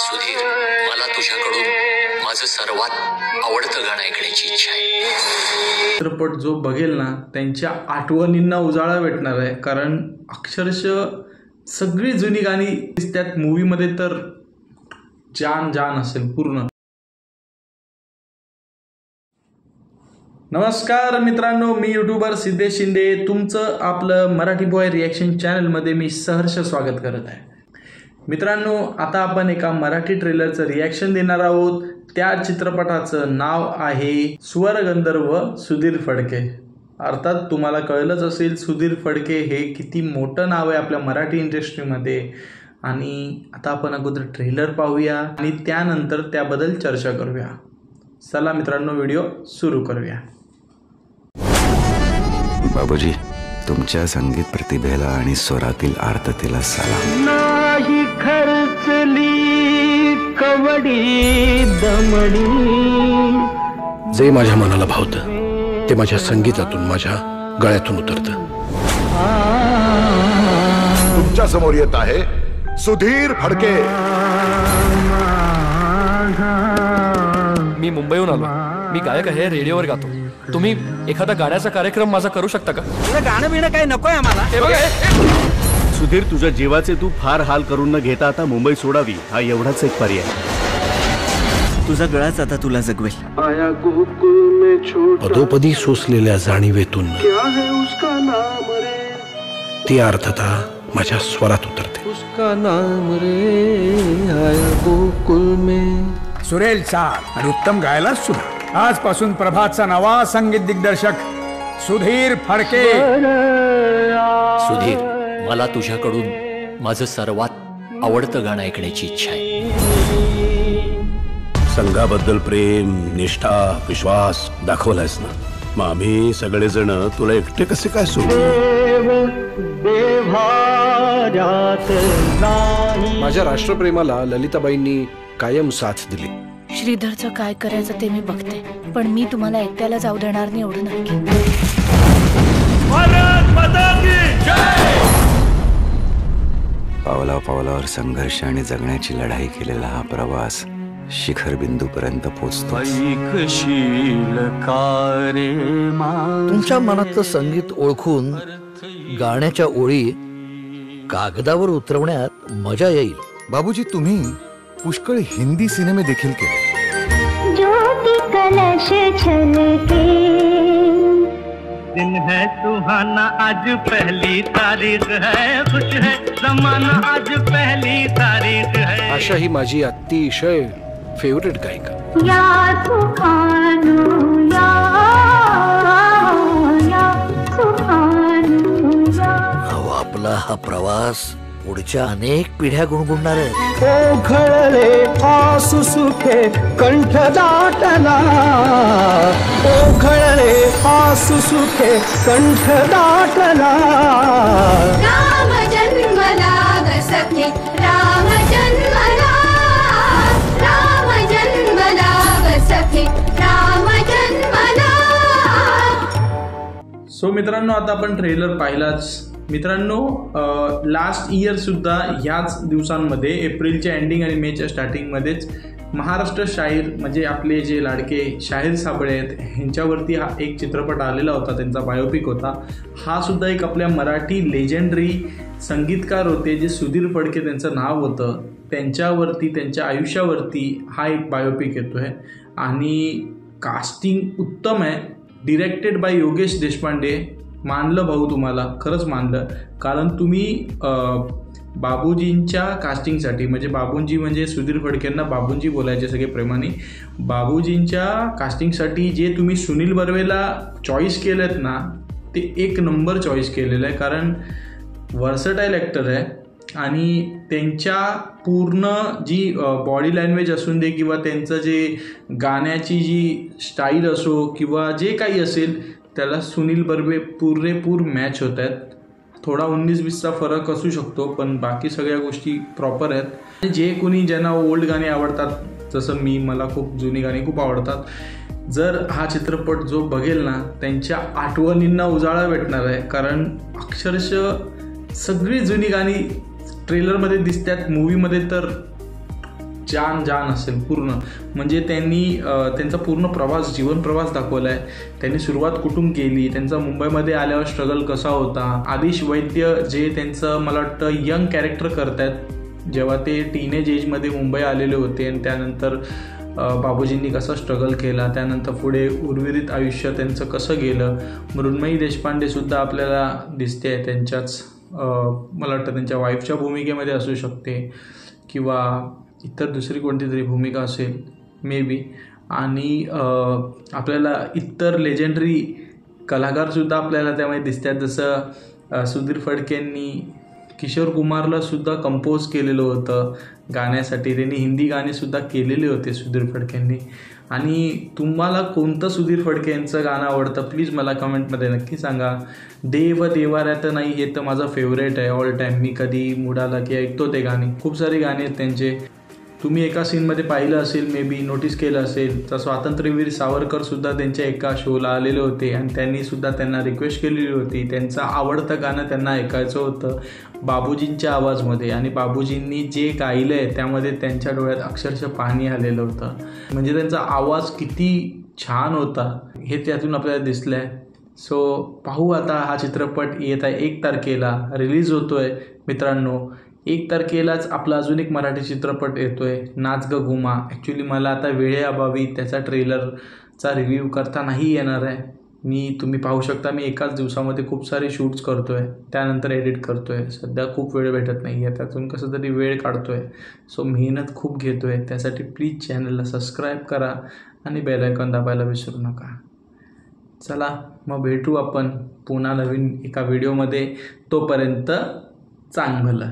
सुधीर, मला तुझ्याकडून माझं सर्वात आवडतं गाणं ऐकण्याची इच्छा आहे. चित्रपट जो बघेल ना त्यांच्या आठवणींना उजाळा भेटणार आहे, कारण अक्षरशः सगळी जुनी गाणी त्यात मूवीमध्ये तर जान जान असेल पूर्ण. नमस्कार मित्रांनो, मी यूट्यूबर सिद्धेश शिंदे तुमचं आपलं मराठी बॉय रिॲक्शन चॅनलमध्ये मी सहर्ष स्वागत करत आहे. मित्रांनो, आता आपण एका मराठी ट्रेलरचं रिॲक्शन देणार आहोत. त्या चित्रपटाचं नाव आहे स्वरगंधर्व सुधीर फडके. अर्थात तुम्हाला कळलंच असेल सुधीर फडके हे किती मोठं नाव आहे आपल्या मराठी इंडस्ट्रीमध्ये. आणि आता आपण अगोदर ट्रेलर पाहूया आणि त्यानंतर त्याबद्दल चर्चा करूया. चला मित्रांनो, व्हिडिओ सुरू करूया. बाबूजी, तुमच्या संगीत प्रतिभेला आणि स्वरातील आर्ततेला सलाम. नाही खर्चली कवडी दमडी. जे माझ्या मनाला भावतं ते माझ्या संगीतातून, माझ्या गळ्यातून उतरतं. तुमच्या समोर येत आहे सुधीर फडके. मी मुंबईहून आलो. मी गायक आहे, रेडिओवर गातो. तुम्ही एखादा गाण्याचा कार्यक्रम माझा करू शकता का? तुझं गाणं बिणं काही नकोय आम्हाला. सुधीर, तुझ्या जीवाचे तू फार हाल करून न घेता आता मुंबई सोडावी हा एवढाच एक पर्याय. तुझा गळाच आता तुला जगवेल. पदोपदी सोसलेल्या जाणीवेतून ती अर्थता माझ्या स्वरात उतरते. सुरेल चाल आणि उत्तम गायला सुद्धा. आजपासून प्रभातचा नवा संगीत दिग्दर्शक सुधीर फडके. सुधीर, मला तुझ्याकडून माझं सर्वात आवडतं गाणं ऐकण्याची इच्छा आहे. संघाबद्दल प्रेम, निष्ठा, विश्वास दाखवलायस ना, मग आम्ही सगळेजण तुला एकटे कसे काय सोडू? माझ्या राष्ट्रप्रेमाला ललिताबाईंनी कायम साथ दिली. श्रीधरचं काय करायचं ते मी बघते, पण मी तुम्हाला एकट्याला जाऊ देणार नाही, एवढं नक्की. पावला पावलावर संघर्ष आणि जगण्याची लढाई केलेला हा प्रवास शिखर बिंदूपर्यंत पोहोचतो. तुमच्या मनातलं संगीत ओळखून गाण्याच्या ओळी कागदावर उतरवण्यात मजा येईल. बाबूजी, तुम्ही पुष्कळ हिंदी सिनेमे देखील केले. दिन है सुहाना, आज पहली तारीख है, खुश है जमाना, आज पहली तारीख है. आशा ही माझी अतिशय फेवरेट गायिका. या सुखानू, या सुखानू, आपला हा प्रवास पुढच्या अनेक पिढ्या गुणगुणणार आहेत. ओघळले आसू सुखे कंठ दाटला. ओघळले आसू सुखे कंठ दाटला. राम जन्मला ग सखे, राम जन्मला, राम जन्मला ग सखे, राम जन्मला. सो मित्रांनो, आता आपण ट्रेलर पाहिलाच. मित्रांनो, लास्ट इयर सुद्धा ह्याच दिवसांमध्ये एप्रिलच्या एंडिंग आणि मेच्या स्टार्टिंगमध्येच महाराष्ट्र शाहीर म्हणजे आपले जे लाडके शाहीर साबळे आहेत ह्यांच्यावरती हा एक चित्रपट आलेला होता. त्यांचा बायोपिक होता. हा सुद्धा एक आपल्या मराठी लेजेंडरी संगीतकार होते जे सुधीर फडके त्यांचं नाव होतं. त्यांच्यावरती, त्यांच्या आयुष्यावरती हा एक बायोपिक येतो आहे. आणि कास्टिंग उत्तम आहे. Directed bye Yogesh Deshpande. मानलं भाऊ तुम्हाला, खरंच मानलं. कारण तुम्ही बाबूजींच्या कास्टिंगसाठी, म्हणजे बाबूंजी म्हणजे सुधीर फडकेंना बाबूंजी बोलायचे सगळे प्रेमाने, बाबूजींच्या कास्टिंगसाठी जे तुम्ही सुनील बर्वेला चॉईस केलेत ना, ते एक नंबर चॉईस केलेलं आहे. कारण वर्सटाईल ॲक्टर आहे आणि त्यांच्या पूर्ण जी बॉडी लँग्वेज असून दे किंवा त्यांचं जे गाण्याची जी स्टाईल असो किंवा जे काही असेल त्याला सुनील बर्वे पुरेपूर मॅच होत आहेत. थोडा 19-20चा फरक असू शकतो, पण बाकी सगळ्या गोष्टी प्रॉपर आहेत. जे कोणी ज्यांना ओल्ड गाणी आवडतात, जसं मी, मला खूप जुनी गाणी खूप आवडतात. जर हा चित्रपट जो बघेल ना त्यांच्या आठवणींना उजाळा भेटणार आहे, कारण अक्षरशः सगळी जुनी गाणी ट्रेलरमध्ये दिसतात. मूवीमध्ये तर जान असेल पूर्ण. म्हणजे त्यांनी त्यांचा पूर्ण प्रवास, जीवन प्रवास दाखवला आहे. त्यांनी सुरुवात कुठून केली, त्यांचा मुंबईमध्ये आल्यावर स्ट्रगल कसा होता. आदिश वैद्य जे त्यांचं मला वाटतं यंग कॅरेक्टर करतात, जेव्हा ते टीनेज एजमध्ये मुंबई आलेले होते आणि त्यानंतर बाबूजींनी कसा स्ट्रगल केला, त्यानंतर पुढे उर्वरित आयुष्य त्यांचं कसं गेलं. मृण्मयी देशपांडेसुद्धा आपल्याला दिसते आहे त्यांच्याच, मला वाटतं त्यांच्या वाईफच्या भूमिकेमध्ये असू शकते किंवा इतर दुसरी कोणती तरी भूमिका असेल मे बी. आणि आपल्याला इतर लेजेंडरी कलाकारसुद्धा आपल्याला त्यामध्ये दिसतात. जसं सुधीर फडकेंनी किशोर कुमारला सुद्धा कंपोज केलेलं होतं गाण्यासाठी. त्यांनी हिंदी गाणेसुद्धा केलेले होते सुधीर फडकेंनी. आणि तुम्हाला कोणतं सुधीर फडके यांचं गाणं आवडतं प्लीज मला कमेंटमध्ये नक्की सांगा. देव देवाऱ्यात नाही हे तर माझं फेवरेट आहे ऑल टाईम. मी कधी मूड आला की ऐकतो ते गाणे. खूप सारे गाणे आहेत त्यांचे. तुम्ही एका सीनमध्ये पाहिलं असेल, मे बी नोटीस केलं असेल, तर स्वातंत्र्यवीर सावरकरसुद्धा त्यांच्या एका शोला आलेले होते आणि त्यांनीसुद्धा त्यांना रिक्वेस्ट केलेली होती. त्यांचं आवडतं गाणं त्यांना ऐकायचं होतं बाबूजींच्या आवाजमध्ये. आणि बाबूजींनी जे गायलं आहे त्यामध्ये त्यांच्या डोळ्यात अक्षरशः पाणी आलेलं होतं. म्हणजे त्यांचा आवाज किती छान होता हे त्यातून आपल्याला दिसलं आहे. सो पाहू आता. हा चित्रपट येत आहे 1 तारखेला रिलीज होतो आहे मित्रांनो. 1 तारखेलाच आपला अजून एक मराठी चित्रपट येतो आहे, नाच ग घुमा. ॲक्च्युली मला आता वेळेअभावी त्याचा ट्रेलरचा रिव्ह्यू करता नाही येणार आहे. तुम्ही पाहू शकता मी एकाच दिवसामध्ये खूप सारे शूट्स करतो आहे, त्यानंतर एडिट करतो आहे. सध्या खूप वेळ भेटत नाही आहे, त्यातून कसं तरी वेळ काढतो आहे. सो मेहनत खूप घेतो आहे. त्यासाठी प्लीज चॅनलला सबस्क्राईब करा आणि बेल आयकॉन दाबायला विसरू नका. चला मग भेटू आपण पुन्हा नवीन एका व्हिडिओमध्ये. तोपर्यंत चांगलं.